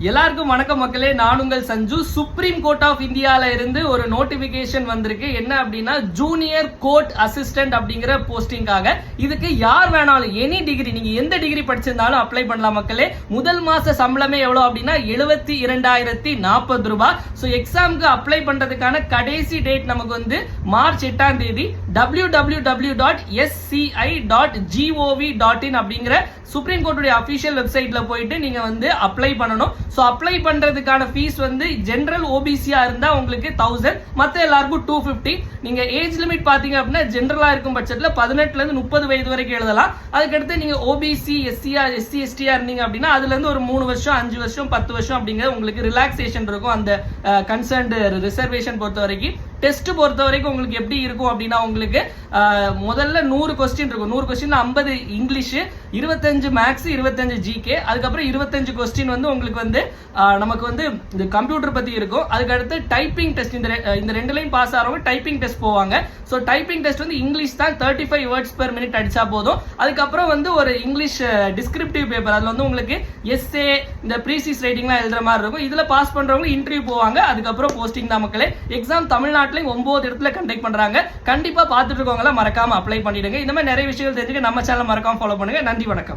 எல்லாருக்கும் வணக்கம் மக்களே, நான் உங்கள் சஞ்சு. சுப்ரீம் கோர்ட் ஆஃப் இந்தியால இருந்து ஒரு நோட்டிபிகேஷன் வந்திருக்கு. என்ன அப்படின்னா, ஜூனியர் கோர்ட் அசிஸ்டன்ட் அப்படிங்கிற போஸ்டிங்காக. இதுக்கு யார் வேணாலும் எனி டிகிரி, நீங்க எந்த டிகிரி படிச்சிருந்தாலும் அப்ளை பண்ணலாம் மக்களே. முதல் மாச சம்பளமே எவ்வளவு அப்படின்னா 72,240 ரூபாய். ஸோ எக்ஸாமுக்கு அப்ளை பண்றதுக்கான கடைசி டேட் நமக்கு வந்து மார்ச் 8ஆம் தேதி. www.sci.gov.in அப்படிங்கிற சுப்ரீம் கோர்ட்டுடைய அபிஷியல் வெப்சைட்ல போயிட்டு நீங்க வந்து அப்ளை பண்ணணும். சோ அப்ளை பண்றதுக்கான ஃபீஸ் வந்து ஜெனரல் ஓபிசியா இருந்தா உங்களுக்கு 1000, மத்த எல்லாருக்கும் 250. நீங்க ஏஜ் லிமிட் பாத்தீங்க அப்படின்னா ஜெனரலா இருக்கும் பட்சத்துல 18ல இருந்து 30 வயது வரைக்கும் எழுதலாம். அதுக்கடுத்து நீங்க ஓபிசி எஸ்சி எஸ்டியா இருந்தீங்க அப்படின்னா அதுல இருந்து ஒரு 3 வருஷம் 5 வருஷம் 10 வருஷம் அப்படிங்கிற உங்களுக்கு ரிலாக்ஸேஷன் இருக்கும். அந்த கன்சர்ன்டு ரிசர்வேஷன் பொறுத்த வரைக்கும். டெஸ்ட் பொறுத்த வரைக்கும் உங்களுக்கு எப்படி இருக்கும் அப்படின்னா, உங்களுக்கு முதல்ல 100 கொஸ்டின் இருக்கும். 100 கொஸ்டின் 50 இங்கிலீஷ், 25 மேக்ஸ், 25 ஜிகே. அதுக்கப்புறம் 25 கொஸ்டின் வந்து உங்களுக்கு வந்து நமக்கு வந்து இந்த கம்ப்யூட்டர் பத்தி இருக்கும். அதுக்கடுத்து டைப்பிங் டெஸ்ட். இந்த ரெண்டுலையும் பாஸ் ஆகிறவங்க டைப்பிங் டெஸ்ட் போவாங்க. ஸோ டைப்பிங் டெஸ்ட் வந்து இங்கிலீஷ் தான், 35 வேர்ட்ஸ் பெர் மினிட் அடிச்சா போதும். அதுக்கப்புறம் வந்து ஒரு இங்கிலீஷ் டிஸ்கிரிப்டிவ் பேப்பர், அதுல வந்து உங்களுக்கு எஸ்ஏ, இந்த ப்ரீசிஸ் ரைட்டிங்லாம் எழுதுற மாதிரி இருக்கும். இதுல பாஸ் பண்றவங்க இன்டர்வியூ போவாங்க. அதுக்கப்புறம் போஸ்டிங் தான் மக்களே. எக்ஸாம் தமிழ்நாட்டில் 9 இடத்துல கண்டக்ட் பண்றாங்க. கண்டிப்பா பார்த்துட்டு இருக்கவங்க மறக்காம அப்ளை பண்ணிடுங்க. இந்த மாதிரி நிறைய விஷயங்கள் தெரிஞ்சுக்க நம்ம சேனல் மறக்காம ஃபாலோ பண்ணுங்க. நன்றி, வணக்கம்.